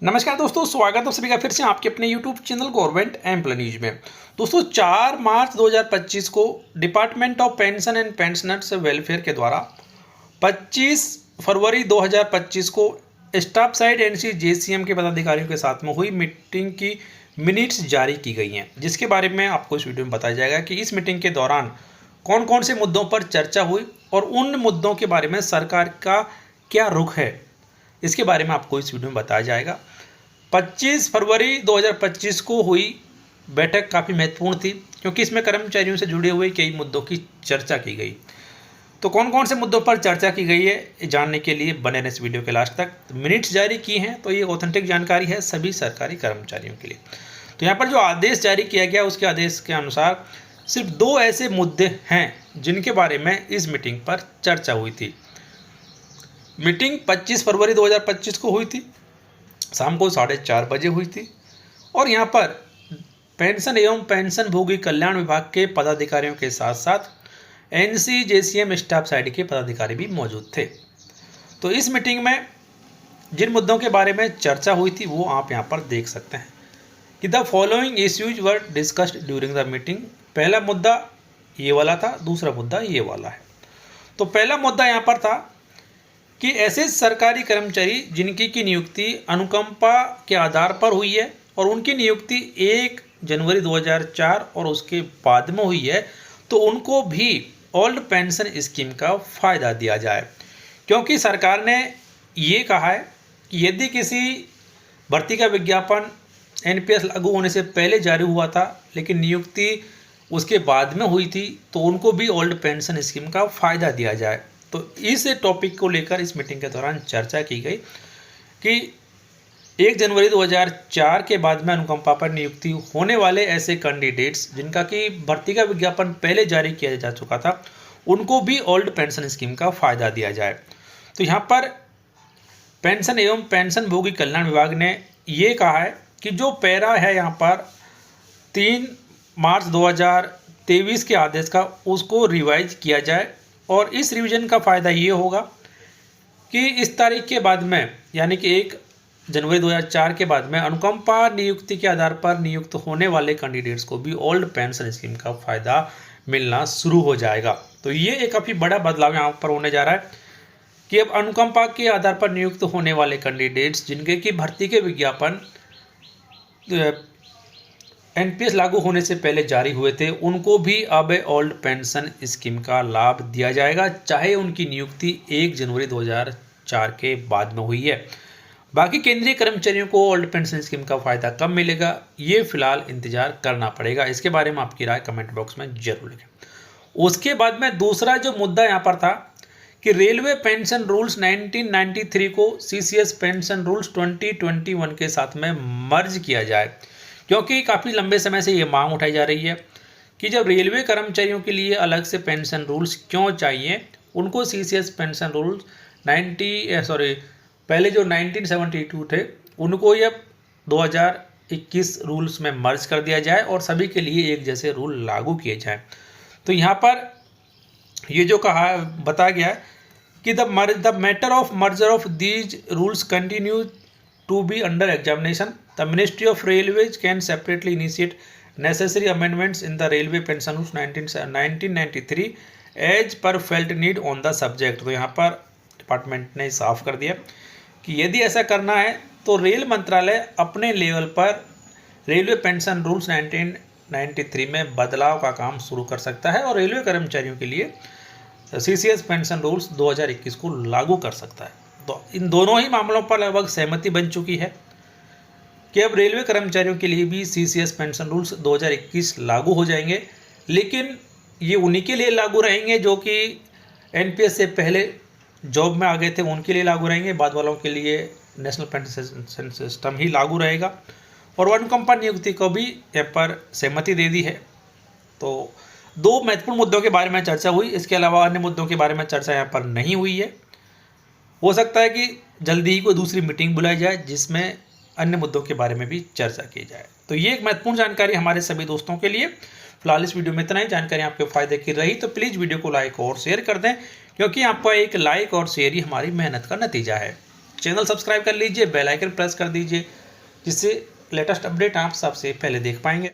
नमस्कार दोस्तों, स्वागत है सभी का फिर से आपके अपने YouTube channel government employ news में। दोस्तों 4 मार्च 2025 को department of pension and pensioners welfare के द्वारा 25 फरवरी 2025 को स्टाफ साइड एनसी जेसीएम के पदाधिकारियों के साथ में हुई मीटिंग की मिनट्स जारी की गई हैं, जिसके बारे में आपको इस वीडियो में बताया जाएगा कि इस मीटिंग के दौरान कौन कौन से मुद्दों पर चर्चा हुई और उन मुद्दों के बारे में सरकार का क्या रुख है, इसके बारे में आपको इस वीडियो में बताया जाएगा। 25 फरवरी 2025 को हुई बैठक काफ़ी महत्वपूर्ण थी, क्योंकि इसमें कर्मचारियों से जुड़े हुए कई मुद्दों की चर्चा की गई। तो कौन कौन से मुद्दों पर चर्चा की गई है जानने के लिए बने रहें इस वीडियो के लास्ट तक। मिनट्स जारी की हैं, तो ये ऑथेंटिक जानकारी है सभी सरकारी कर्मचारियों के लिए। तो यहाँ पर जो आदेश जारी किया गया उसके आदेश के अनुसार सिर्फ 2 ऐसे मुद्दे हैं जिनके बारे में इस मीटिंग पर चर्चा हुई थी। मीटिंग 25 फरवरी 2025 को हुई थी, शाम को 4:30 बजे हुई थी और यहाँ पर पेंशन एवं पेंशन भोगी कल्याण विभाग के पदाधिकारियों के साथ साथ एनसी जेसीएम स्टाफ साइड के पदाधिकारी भी मौजूद थे। तो इस मीटिंग में जिन मुद्दों के बारे में चर्चा हुई थी वो आप यहाँ पर देख सकते हैं कि the following issues were discussed during the meeting. पहला मुद्दा ये वाला था, दूसरा मुद्दा ये वाला है। तो पहला मुद्दा यहाँ पर था कि ऐसे सरकारी कर्मचारी जिनकी की नियुक्ति अनुकंपा के आधार पर हुई है और उनकी नियुक्ति 1 जनवरी 2004 और उसके बाद में हुई है, तो उनको भी ओल्ड पेंशन स्कीम का फ़ायदा दिया जाए। क्योंकि सरकार ने ये कहा है कि यदि किसी भर्ती का विज्ञापन एनपीएस लागू होने से पहले जारी हुआ था लेकिन नियुक्ति उसके बाद में हुई थी, तो उनको भी ओल्ड पेंशन स्कीम का फ़ायदा दिया जाए। तो इस टॉपिक को लेकर इस मीटिंग के दौरान चर्चा की गई कि 1 जनवरी 2004 के बाद में अनुकंपा पर नियुक्ति होने वाले ऐसे कैंडिडेट्स जिनका कि भर्ती का विज्ञापन पहले जारी किया जा चुका था, उनको भी ओल्ड पेंशन स्कीम का फ़ायदा दिया जाए। तो यहाँ पर पेंशन एवं पेंशन भोगी कल्याण विभाग ने ये कहा है कि जो पैरा है यहाँ पर 3 मार्च 2023 के आदेश का, उसको रिवाइज किया जाए और इस रिवीजन का फ़ायदा ये होगा कि इस तारीख के बाद में यानी कि 1 जनवरी 2004 के बाद में अनुकंपा नियुक्ति के आधार पर नियुक्त होने वाले कैंडिडेट्स को भी ओल्ड पेंशन स्कीम का फ़ायदा मिलना शुरू हो जाएगा। तो ये एक काफ़ी बड़ा बदलाव यहाँ पर होने जा रहा है कि अब अनुकंपा के आधार पर नियुक्त होने वाले कैंडिडेट्स जिनके की भर्ती के विज्ञापन एनपीएस लागू होने से पहले जारी हुए थे, उनको भी अब ओल्ड पेंशन स्कीम का लाभ दिया जाएगा, चाहे उनकी नियुक्ति 1 जनवरी 2004 के बाद में हुई है। बाकी केंद्रीय कर्मचारियों को ओल्ड पेंशन स्कीम का फ़ायदा कब मिलेगा, ये फिलहाल इंतजार करना पड़ेगा। इसके बारे में आपकी राय कमेंट बॉक्स में जरूर लिखें। उसके बाद में दूसरा जो मुद्दा यहाँ पर था कि रेलवे पेंशन रूल्स 1993 को सीसीएस पेंशन रूल्स 2021 के साथ में मर्ज किया जाए, क्योंकि काफ़ी लंबे समय से ये मांग उठाई जा रही है कि जब रेलवे कर्मचारियों के लिए अलग से पेंशन रूल्स क्यों चाहिए, उनको सीसीएस पेंशन रूल्स पहले जो 1972 थे उनको ये 2021 रूल्स में मर्ज कर दिया जाए और सभी के लिए एक जैसे रूल लागू किए जाएं। तो यहाँ पर ये जो बताया गया है कि the matter of merger of these rules continue to be under examination. The Ministry of Railways can separately initiate necessary amendments in the Railway Pension Rules 1993 as per felt need on the subject. तो यहाँ पर department ने साफ कर दिया कि यदि ऐसा करना है तो रेल मंत्रालय अपने लेवल पर रेलवे पेंशन रूल्स 1993 में बदलाव का काम शुरू कर सकता है और रेलवे कर्मचारियों के लिए सीसीएस पेंशन रूल्स 2021 को लागू कर सकता है। तो इन दोनों ही मामलों पर लगभग सहमति बन चुकी है कि अब रेलवे कर्मचारियों के लिए भी सीसीएस पेंशन रूल्स 2021 लागू हो जाएंगे, लेकिन ये उन्हीं के लिए लागू रहेंगे जो कि एनपीएस से पहले जॉब में आ गए थे, उनके लिए लागू रहेंगे। बाद वालों के लिए नेशनल पेंशन सिस्टम ही लागू रहेगा और अनुकंपा नियुक्ति को भी यहाँ पर सहमति दे दी है। तो 2 महत्वपूर्ण मुद्दों के बारे में चर्चा हुई, इसके अलावा अन्य मुद्दों के बारे में चर्चा यहाँ पर नहीं हुई है। हो सकता है कि जल्दी ही कोई दूसरी मीटिंग बुलाई जाए जिसमें अन्य मुद्दों के बारे में भी चर्चा की जाए। तो ये एक महत्वपूर्ण जानकारी हमारे सभी दोस्तों के लिए। फिलहाल इस वीडियो में इतना ही। जानकारी आपके फायदे की रही तो प्लीज़ वीडियो को लाइक और शेयर कर दें, क्योंकि आपका एक लाइक और शेयर ही हमारी मेहनत का नतीजा है। चैनल सब्सक्राइब कर लीजिए, बेल आइकन प्रेस कर दीजिए, जिससे लेटेस्ट अपडेट आप सबसे पहले देख पाएंगे।